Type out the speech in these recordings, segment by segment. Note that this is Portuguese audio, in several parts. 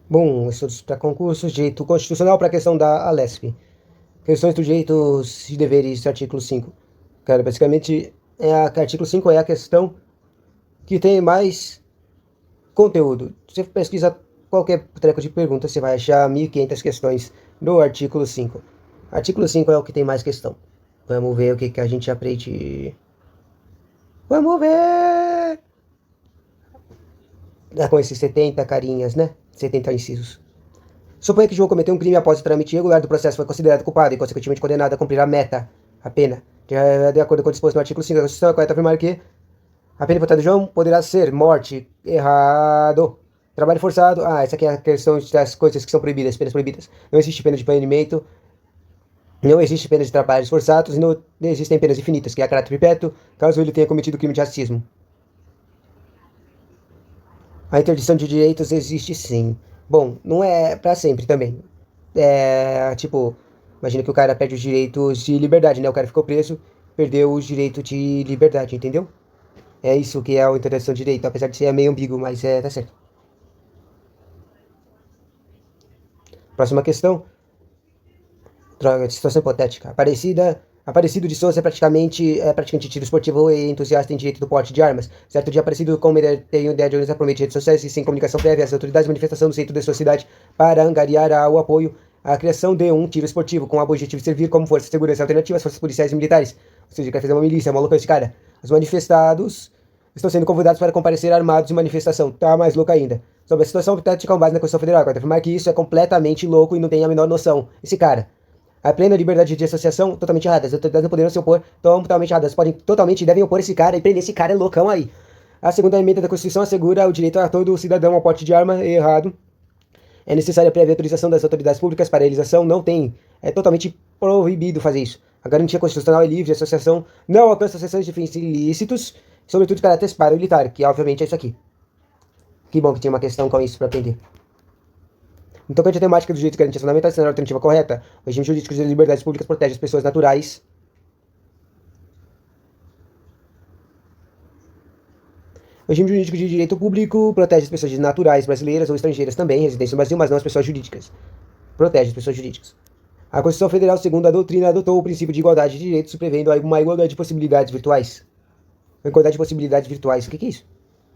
Bom, estudos para concursos, direito constitucional para a questão da Alesp. Questões dos direitos e deveres, artigo 5. Cara, basicamente, artigo 5 é a questão que tem mais conteúdo. Se você pesquisa qualquer treco de pergunta, você vai achar 1.500 questões do artigo 5. Artigo 5 é o que tem mais questão. Vamos ver o que a gente aprende. Vamos ver! Com esses 70 carinhas, né? 70 incisos. Suponha que João cometeu um crime após o trâmite irregular do processo, foi considerado culpado e, consequentemente, condenado a cumprir a pena. De acordo com o disposto no artigo 5 da Constituição, é correto afirmar que a pena imputada de João poderá ser morte. Errado. Trabalho forçado. Essa aqui é a questão das coisas que são proibidas, penas proibidas. Não existe pena de banimento, não existe pena de trabalhos forçados e não existem penas infinitas, que é a caráter perpétuo, caso ele tenha cometido crime de racismo. A interdição de direitos existe sim. Bom, não é para sempre também. Tipo, imagina que o cara perde os direitos de liberdade, né? O cara ficou preso, perdeu os direitos de liberdade, entendeu? É isso que é a interdição de direito, apesar de ser meio ambíguo, mas tá certo. Próxima questão. Droga, situação hipotética. Aparecido de Souza é praticante de tiro esportivo e entusiasta em direito do porte de armas. Certo dia, Aparecido com uma ideia, tem ideia de organizar por meio de redes sociais e sem comunicação prévia às autoridades, manifestação no centro da sua cidade para angariar o apoio à criação de um tiro esportivo com o objetivo de servir como força de segurança alternativa às forças policiais e militares. Ou seja, quer fazer uma milícia, uma louca esse cara. Os manifestados estão sendo convidados para comparecer armados em manifestação. Tá mais louco ainda. Sobre a situação hipotética com base na Constituição Federal, quero afirmar que isso é completamente louco e não tem a menor noção. Esse cara. A plena liberdade de associação, totalmente errada. As autoridades não poderão se opor, totalmente erradas. Podem totalmente devem opor esse cara e prender esse cara loucão aí. A segunda emenda da Constituição assegura o direito a todo cidadão ao porte de arma. Errado. É necessária a prévia autorização das autoridades públicas para a realização. Não tem. É totalmente proibido fazer isso. A garantia constitucional é livre de associação. Não alcança associações de fins ilícitos, sobretudo de caráter paramilitar, que obviamente é isso aqui. Que bom que tinha uma questão com isso para aprender. Então, quanto à temática dos direitos e garantias fundamentais, sendo a alternativa correta, o regime jurídico de liberdades públicas protege as pessoas naturais. O regime jurídico de direito público protege as pessoas naturais brasileiras ou estrangeiras também, residentes no Brasil, mas não as pessoas jurídicas. Protege as pessoas jurídicas. A Constituição Federal, segundo a doutrina, adotou o princípio de igualdade de direitos, prevendo uma igualdade de possibilidades virtuais. Uma igualdade de possibilidades virtuais. O que é isso?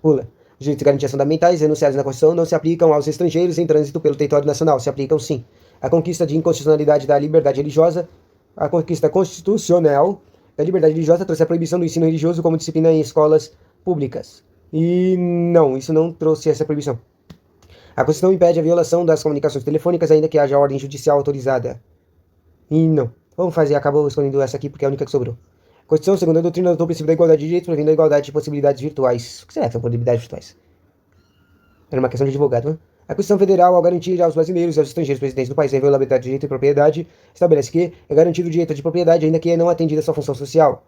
Pula. Os direitos e garantias fundamentais enunciados na Constituição não se aplicam aos estrangeiros em trânsito pelo território nacional. Se aplicam sim. A conquista de inconstitucionalidade da liberdade religiosa, a conquista constitucional da liberdade religiosa trouxe a proibição do ensino religioso como disciplina em escolas públicas. E não, isso não trouxe essa proibição. A Constituição impede a violação das comunicações telefônicas, ainda que haja ordem judicial autorizada. E não. Vamos fazer, acabou escolhendo essa aqui porque é a única que sobrou. A Constituição, segundo a doutrina, adotou o princípio da igualdade de direitos, prevendo a igualdade de possibilidades virtuais. O que será que são possibilidades virtuais? Era uma questão de advogado, né? A Constituição Federal, ao garantir aos brasileiros e aos estrangeiros residentes do país a inviolabilidade de direito de propriedade, estabelece que é garantido o direito de propriedade, ainda que não atendida a sua função social.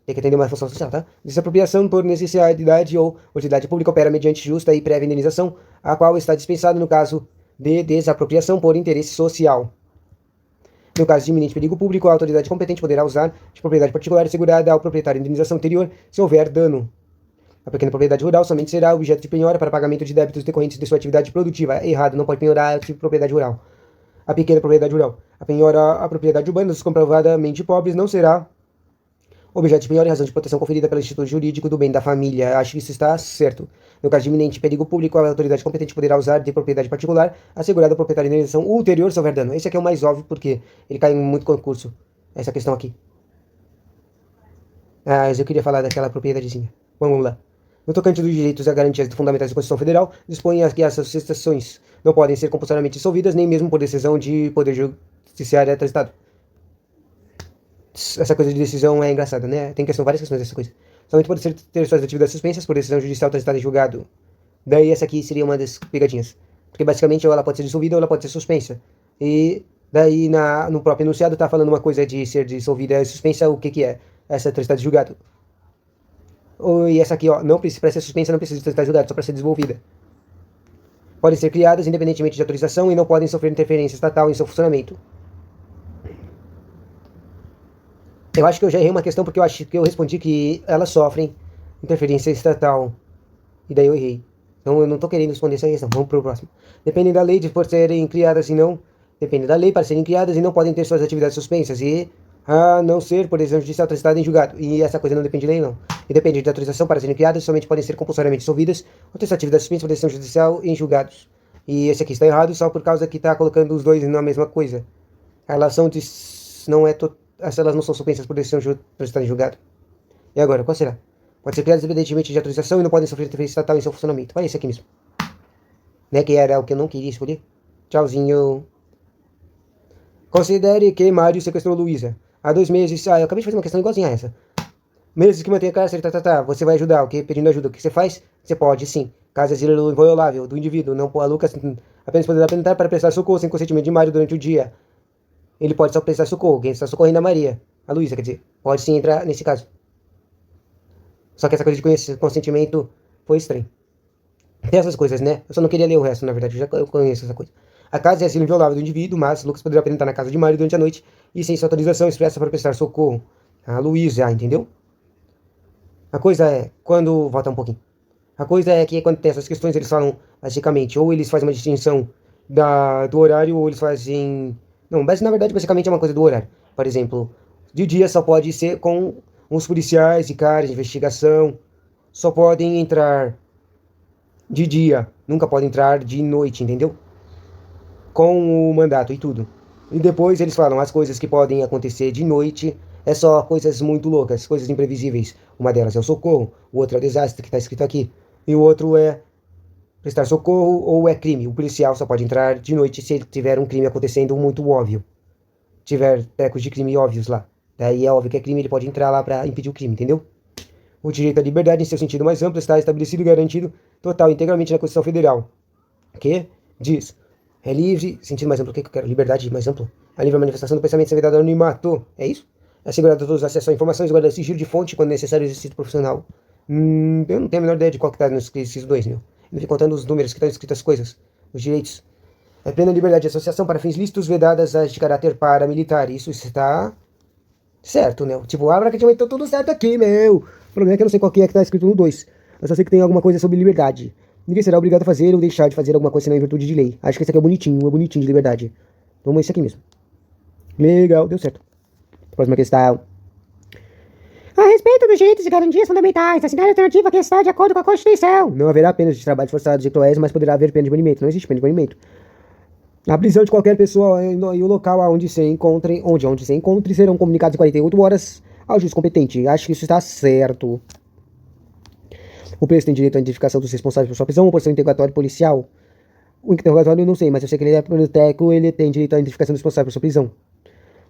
Tem que atender uma função social, tá? Desapropriação por necessidade ou utilidade pública opera mediante justa e prévia indenização, a qual está dispensada no caso de desapropriação por interesse social. No caso de iminente perigo público, a autoridade competente poderá usar de propriedade particular assegurada ao proprietário indenização anterior se houver dano. A pequena propriedade rural somente será objeto de penhora para pagamento de débitos decorrentes de sua atividade produtiva. Errado, não pode penhorar a propriedade rural. A pequena propriedade rural. A penhora à propriedade urbana dos comprovadamente pobres não será objeto de penhora em razão de proteção conferida pelo Instituto Jurídico do Bem da Família. Acho que isso está certo. No caso de iminente perigo público, a autoridade competente poderá usar de propriedade particular assegurada ao proprietário de indenização ulterior se houver dano. Esse aqui é o mais óbvio porque ele cai em muito concurso. Essa questão aqui. Mas eu queria falar daquela propriedadezinha. Vamos lá. No tocante dos direitos e garantias fundamentais da Constituição Federal, dispõe que as associações não podem ser compulsoriamente dissolvidas, nem mesmo por decisão de poder judiciário transitado. Essa coisa de decisão é engraçada, né? São várias questões dessa coisa. Somente pode ter suas atividades suspensas por decisão judicial transitada em julgado. Daí essa aqui seria uma das pegadinhas. Porque basicamente ou ela pode ser dissolvida ou ela pode ser suspensa. E daí no próprio enunciado tá falando uma coisa de ser dissolvida e suspensa, o que é? Essa transitada de julgado. E essa aqui, ó, não precisa, para ser suspensa, não precisa estar julgada, só para ser desenvolvida. Podem ser criadas independentemente de autorização e não podem sofrer interferência estatal em seu funcionamento. Eu acho que eu já errei uma questão porque eu acho que eu respondi que elas sofrem interferência estatal. E daí eu errei. Então eu não estou querendo responder essa questão. Vamos para o próximo. Dependem da lei por serem criadas e não... Depende da lei para serem criadas e não podem ter suas atividades suspensas. E a não ser, por exemplo, judicial transitada em julgado. E essa coisa não depende de lei, não. E depende de autorização para serem criadas, somente podem ser compulsoriamente dissolvidas ou ter sua atividade suspensa por decisão judicial em julgados. E esse aqui está errado só por causa que está colocando os dois na mesma coisa. A relação de... não é... elas não são suspensas por decisão transitada em julgado. E agora, qual será? Pode ser criadas independentemente de autorização e não podem sofrer interferência estatal em seu funcionamento. Olha esse aqui mesmo. Né, que era o que eu não queria escolher. Tchauzinho. Considere que Mário sequestrou Luísa. Há 2 meses... eu acabei de fazer uma questão igualzinha a essa. Meses que mantém a cárcere, Você vai ajudar, o que? Pedindo ajuda. O que você faz? Você pode, sim. Caso asilo inviolável do indivíduo. Não, a Lucas apenas poderá tentar para prestar socorro sem consentimento de Mário durante o dia. Ele pode só prestar socorro. Quem está socorrendo é a Maria. A Luísa, quer dizer. Pode sim entrar nesse caso. Só que essa coisa de consentimento foi estranho. Tem essas coisas, né? Eu só não queria ler o resto, na verdade. Eu conheço essa coisa. A casa é asilo inviolável do indivíduo, mas Lucas poderá apresentar na casa de Mário durante a noite e sem sua autorização expressa para prestar socorro. A Luísa, entendeu? A coisa é, quando... Volta um pouquinho. A coisa é que quando tem essas questões, eles falam, basicamente, ou eles fazem uma distinção do horário, ou eles fazem... Não, mas na verdade, basicamente é uma coisa do horário. Por exemplo, de dia só pode ser com os policiais e caras de investigação. Só podem entrar de dia, nunca podem entrar de noite, entendeu? Com o mandato e tudo. E depois eles falam as coisas que podem acontecer de noite é só coisas muito loucas, coisas imprevisíveis. Uma delas é o socorro, o outro é o desastre, que está escrito aqui. E o outro é prestar socorro ou é crime. O policial só pode entrar de noite se ele tiver um crime acontecendo muito óbvio. Tiver tecos de crime óbvios lá. Daí é óbvio que é crime, ele pode entrar lá para impedir o crime, entendeu? O direito à liberdade, em seu sentido mais amplo, está estabelecido e garantido total e integralmente na Constituição Federal. Que diz... É livre, sentido mais amplo, o que eu quero? Liberdade mais amplo. A livre manifestação do pensamento sem vedado anonimato. É isso? É assegurado a todos acesso a informações, guardar sigilo de fonte quando necessário exercício profissional. Eu não tenho a menor ideia de qual que está nesses dois, meu. Eu fico contando os números que estão escritos as coisas. Os direitos. É plena liberdade de associação para fins lícitos vedadas as de caráter paramilitar. Isso está certo, né? Tipo, praticamente tá tudo certo aqui, meu. O problema é que eu não sei qual que é que está escrito no 2. Eu só sei que tem alguma coisa sobre liberdade. Ninguém será obrigado a fazer ou deixar de fazer alguma coisa senão em virtude de lei. Acho que esse aqui é bonitinho de liberdade. Vamos esse aqui mesmo. Legal, deu certo. Próxima questão. A respeito dos direitos e garantias fundamentais, a cidade alternativa que está de acordo com a Constituição. Não haverá penas de trabalho forçado e cruéis, mas poderá haver pena de banimento. Não existe pena de banimento. A prisão de qualquer pessoa e o local onde se encontre serão comunicados em 48 horas ao juiz competente. Acho que isso está certo. O preso tem direito à identificação dos responsáveis por sua prisão ou por seu interrogatório policial. O interrogatório eu não sei, mas eu sei que ele é biblioteco, ele tem direito à identificação dos responsáveis por sua prisão.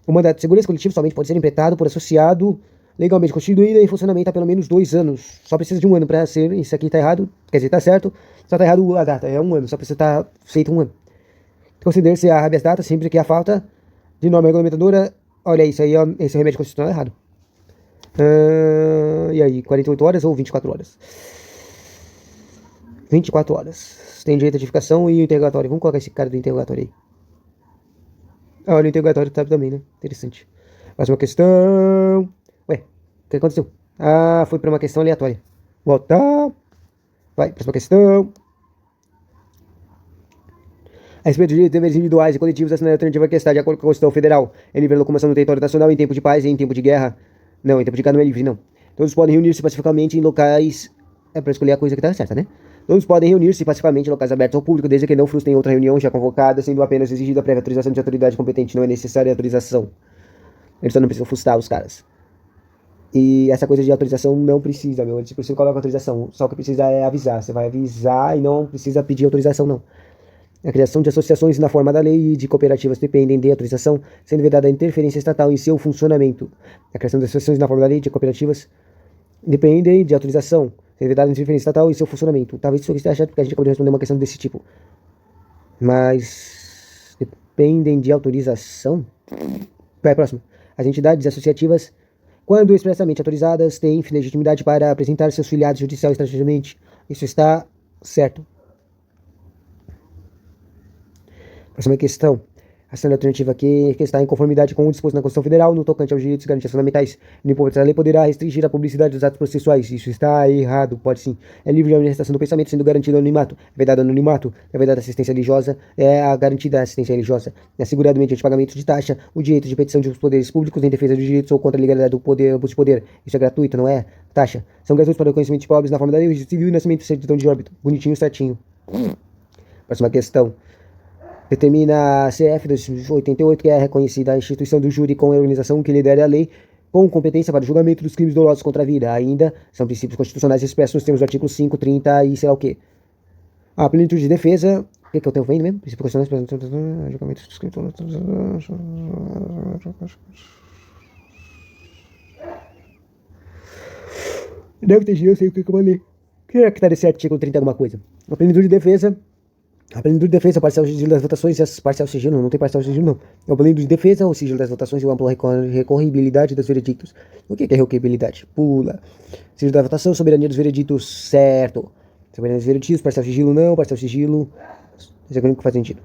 O mandato de segurança coletivo somente pode ser empreitado por associado legalmente constituído e em funcionamento há pelo menos 2 anos. Só precisa de 1 ano para ser. Isso aqui tá errado, quer dizer, tá certo. Só tá errado a data, é 1 ano, só precisa estar feito 1 ano. Considere-se a habeas data sempre que a falta de norma regulamentadora. Olha isso aí, esse remédio constitucional é errado. E aí, 48 horas ou 24 horas? 24 horas. Tem direito à identificação e o interrogatório. Vamos colocar esse cara do interrogatório aí. Olha, o interrogatório tá também, né? Interessante. Próxima questão. Ué, o que aconteceu? Foi para uma questão aleatória. Voltar. Vai, próxima questão. A respeito de direitos e deveres individuais e coletivos, a cidade alternativa que está de acordo com a Constituição Federal é livre locomoção no território nacional em tempo de paz e em tempo de guerra. Não, em tempo de guerra não é livre, não. Todos podem reunir-se pacificamente em locais... É para escolher a coisa que tá certa, né? Todos podem reunir-se pacificamente em locais abertos ao público, desde que não frustrem outra reunião já convocada, sendo apenas exigida a prévia autorização de autoridade competente. Não é necessária a autorização. Eles só não precisam frustrar os caras. E essa coisa de autorização não precisa, meu. Eles precisam colocar autorização. Só o que precisa é avisar. Você vai avisar e não precisa pedir autorização, não. A criação de associações na forma da lei e de cooperativas dependem de autorização, sendo vedada a interferência estatal em seu funcionamento. A criação de associações na forma da lei e de cooperativas dependem de autorização, sendo vedada a interferência estatal em seu funcionamento. Talvez isso aqui esteja chato, porque a gente acabou de responder uma questão desse tipo. Mas... dependem de autorização? Vai, próximo. As entidades associativas, quando expressamente autorizadas, têm legitimidade para apresentar seus filiados judicial estrategicamente. Isso está certo. Próxima questão. A sendo alternativa que está em conformidade com o disposto na Constituição Federal no tocante aos direitos e garantias fundamentais. No impor essa lei poderá restringir a publicidade dos atos processuais. Isso está errado, pode sim. É livre de manifestação do pensamento, sendo garantido o anonimato. É vedado o anonimato, é vedada a assistência religiosa, é a garantida assistência religiosa. É assegurado mediante pagamento de taxa o direito de petição dos poderes públicos em defesa dos direitos ou contra a legalidade do poder, abuso de poder. Isso é gratuito, não é? Taxa. São gratuitos para o reconhecimento de pobres na forma da lei, registro civil e nascimento e certidão de óbito. Bonitinho, certinho. Próxima questão. Determina a CF 288, que é reconhecida a instituição do júri com a organização que lidera a lei com competência para o julgamento dos crimes dolosos contra a vida. Ainda são princípios constitucionais expressos nos termos do artigo 5, 30 e sei lá o quê. A plenitude de defesa. O que eu tenho vendo mesmo? Princípios constitucionais julgamento dos crimes dolosos. Deve ter eu sei o que eu falei. O que é que está nesse artigo 30 alguma coisa? A plenitude de defesa. A plenitude de defesa, parcial sigilo das votações e as parcial sigilo, não tem parcial sigilo não. É o plenitude de defesa, o sigilo das votações e a ampla recorribilidade dos veredictos. O que é recorribilidade? Pula. Sigilo da votação, soberania dos veredictos, certo. Soberania dos veredictos, parcial sigilo não, parcial sigilo. Esse é o único que faz sentido.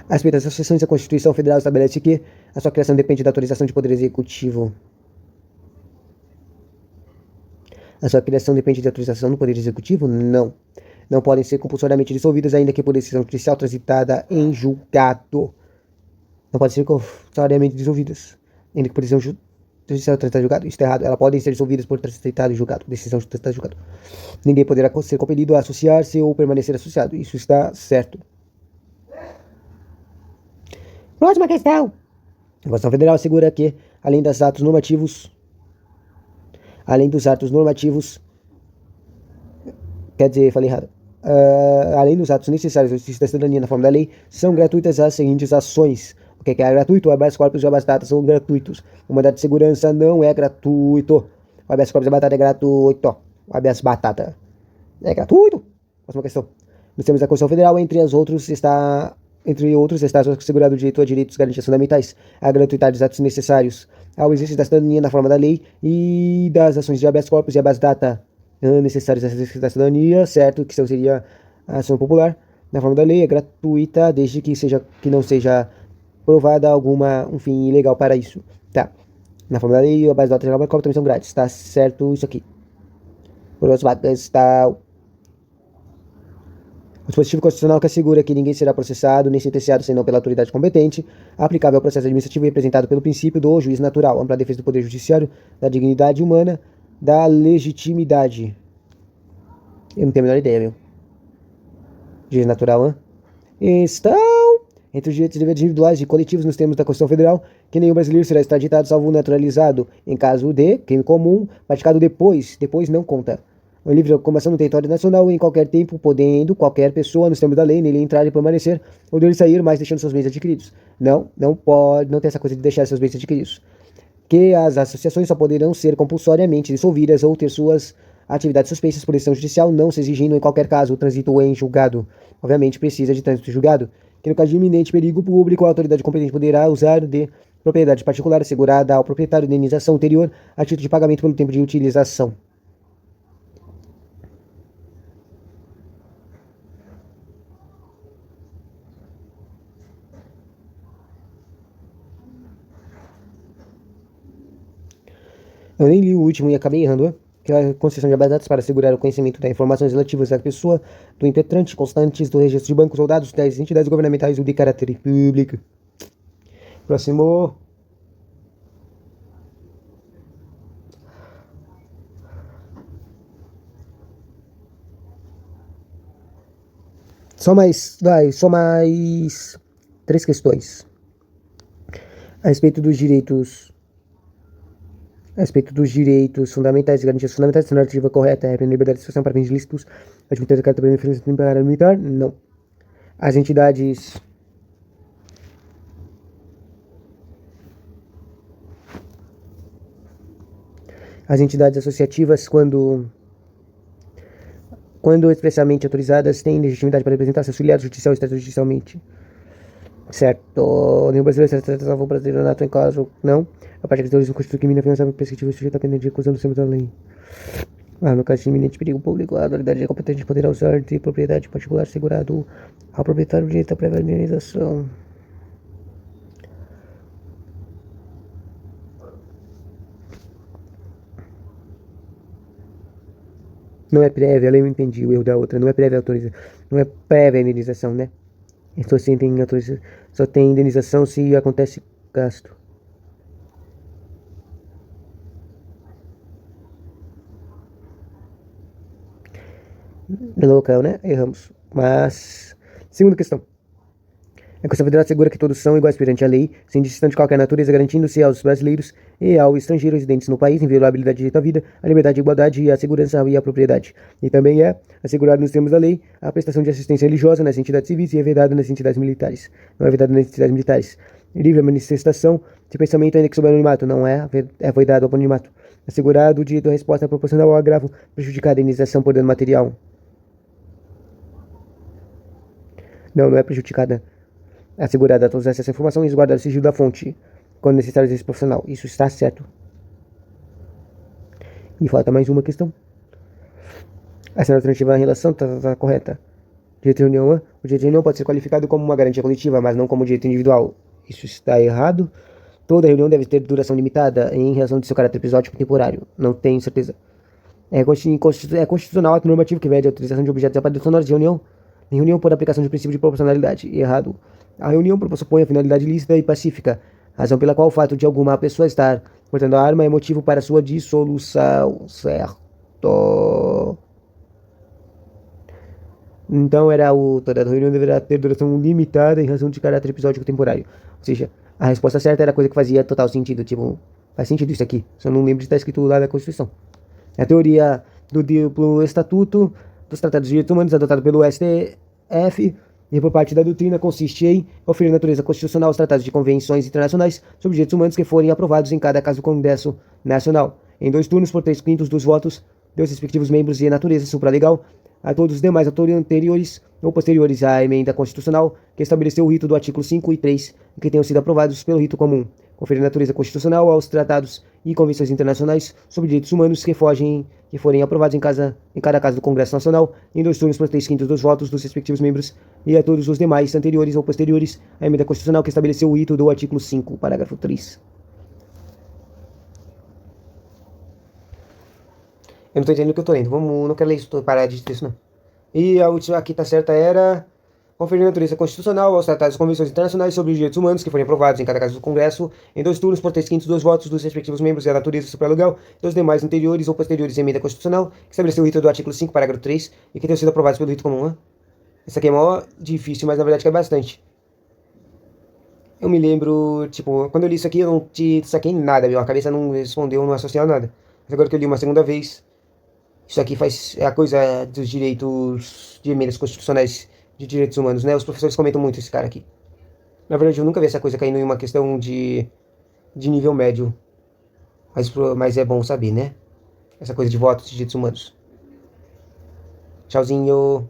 A respeito das associações, a Constituição Federal estabelece que a sua criação depende da autorização de poder executivo. A sua criação depende de autorização do poder executivo? Não. Não podem ser compulsoriamente dissolvidas, ainda que por decisão judicial transitada em julgado. Não podem ser compulsoriamente dissolvidas, ainda que por decisão judicial transitada em julgado. Isso está errado. Elas podem ser dissolvidas por transitado em julgado. Decisão transitada em julgado. Ninguém poderá ser compelido a associar-se ou permanecer associado. Isso está certo. Próxima questão. A Constituição Federal assegura que, além dos atos normativos, quer dizer, falei errado. Além dos atos necessários ao exercício da cidadania na forma da lei, são gratuitas as seguintes ações. O que é gratuito? O habeas corpus e o habeas data são gratuitos. O mandado de segurança não é gratuito. O habeas corpus e a batata é gratuito. O habeas batata é gratuito. Próxima questão. Nos termos da Constituição Federal, entre outros, está assegurado o direito a direitos e garantias fundamentais, a gratuidade dos atos necessários ao exercício da cidadania na forma da lei e das ações de habeas corpus e habeas data necessários ao exercício da cidadania, certo? Que seria a ação popular na forma da lei, é gratuita, desde que não seja provada alguma, um fim ilegal para isso. Tá. Na forma da lei, a base da habeas corpus também são grátis. Tá certo isso aqui. Próxima questão. O dispositivo constitucional que assegura que ninguém será processado nem sentenciado senão pela autoridade competente, aplicável ao processo administrativo representado pelo princípio do juiz natural, ampla defesa do poder judiciário, da dignidade humana, da legitimidade. Eu não tenho a menor ideia, meu. Juiz natural, estão entre os direitos e deveres individuais e coletivos nos termos da Constituição Federal, que nenhum brasileiro será extraditado salvo naturalizado em caso de crime comum praticado depois não conta. O livre de ocupação no território nacional em qualquer tempo, podendo qualquer pessoa, nos termos da lei, nele entrar e permanecer, ou dele sair, mas deixando seus bens adquiridos. Não pode, não tem essa coisa de deixar seus bens adquiridos. Que as associações só poderão ser compulsoriamente dissolvidas ou ter suas atividades suspensas por decisão judicial, não se exigindo, em qualquer caso, o trânsito em julgado. Obviamente, precisa de trânsito em julgado, que no caso de iminente perigo público, a autoridade competente poderá usar de propriedade particular assegurada ao proprietário de indenização anterior a título de pagamento pelo tempo de utilização. Eu nem li o último e acabei errando, que é a concessão de habeas datas para assegurar o conhecimento das informações relativas à pessoa do impetrante constantes do registro de bancos ou dados das entidades governamentais ou de caráter público. Próximo. Só mais 3 questões. A respeito dos fundamentais e garantias fundamentais, a narrativa correta é a liberdade de expressão para fins ilícitos, admitida a carta para defesa militar? Não. As entidades associativas, quando expressamente autorizadas, têm legitimidade para representar seus filiados judicial e extrajudicialmente. Certo. Nenhum brasileiro será tratado salvo brasileiro nato em caso não. A parte de terrorismo constitui crime na financiamento prescritivo sujeito a pena de reclusão do centro da lei. No caso de iminente perigo público, a autoridade é competente poderá usar de propriedade particular segurado ao proprietário o direito à prévia indenização. Não é prévia, eu entendi o erro da outra. Não é prévia autorização. Não é prévia indenização, né? Só se tem autorização. Só tem indenização se acontece gasto. No local, né? Erramos. Mas. Segunda questão. A Constituição Federal assegura que todos são iguais perante a lei, sem distinção de qualquer natureza, garantindo-se aos brasileiros e ao estrangeiro residentes no país inviolabilidade do direito à vida, a liberdade, a igualdade, a segurança e a propriedade. E também é assegurado nos termos da lei a prestação de assistência religiosa nas entidades civis e é vedada nas entidades militares. Não é vedada nas entidades militares. Livre manifestação de pensamento ainda que sob anonimato. Não é vedado ao anonimato. Assegurado o direito à resposta proporcional ao agravo prejudicado a indenização por dano material. Não é prejudicada. Assegurada a todos essa informação e resguardar o sigilo da fonte, quando necessário exercício profissional. Isso está certo. E falta mais uma questão. A cena alternativa em relação está correta. Direito de reunião. O direito de reunião pode ser qualificado como uma garantia coletiva, mas não como direito individual. Isso está errado. Toda reunião deve ter duração limitada em razão de seu caráter episódico e temporário. Não tenho certeza. É constitucional ato normativo que vede a utilização de objetos e aparelhos sonoros de reunião em reunião por aplicação do princípio de proporcionalidade. Errado. A reunião pressupõe a finalidade lícita e pacífica, razão pela qual o fato de alguma pessoa estar portando a arma é motivo para sua dissolução. Certo. Então toda a reunião deverá ter duração limitada em razão de caráter episódico temporário. Ou seja, a resposta certa era a coisa que fazia total sentido. Tipo, faz sentido isso aqui. Só não lembro de estar escrito lá na Constituição. A teoria do duplo estatuto dos Tratados de Direitos Humanos adotado pelo STF e por parte da doutrina consiste em conferir natureza constitucional aos tratados de convenções internacionais sobre direitos humanos que forem aprovados em cada caso do Congresso Nacional, em 2 turnos por 3/5 dos votos dos respectivos membros e natureza supralegal, a todos os demais anteriores ou posteriores à emenda constitucional que estabeleceu o rito do artigo 5 e 3 que tenham sido aprovados pelo rito comum. Conferir natureza constitucional aos tratados e convenções internacionais sobre direitos humanos que forem aprovados em cada caso do Congresso Nacional, em 2 turnos por 3/5 dos votos dos respectivos membros e a todos os demais anteriores ou posteriores à emenda constitucional que estabeleceu o rito do artigo 5, parágrafo 3. Eu não tô entendendo o que eu tô lendo. Não quero ler isso, parar de texto, não. E a última aqui tá certa era conferir natureza constitucional aos tratados e convenções internacionais sobre os direitos humanos que forem aprovados em cada caso do Congresso, em 2 turnos por 3/5 dos votos dos respectivos membros e a natureza supralegal dos demais anteriores ou posteriores à emenda constitucional que estabeleceu o rito do artigo 5, parágrafo 3 e que tenham sido aprovados pelo rito comum. Isso aqui é mó difícil, mas na verdade que é bastante. Eu me lembro, tipo, quando eu li isso aqui eu não te saquei nada, meu. A cabeça não respondeu, não associou nada. Mas agora que eu li uma segunda vez, isso aqui é a coisa dos direitos de emendas constitucionais de direitos humanos, né? Os professores comentam muito esse cara aqui. Na verdade, eu nunca vi essa coisa caindo em uma questão de nível médio. Mas é bom saber, né? Essa coisa de votos de direitos humanos. Tchauzinho.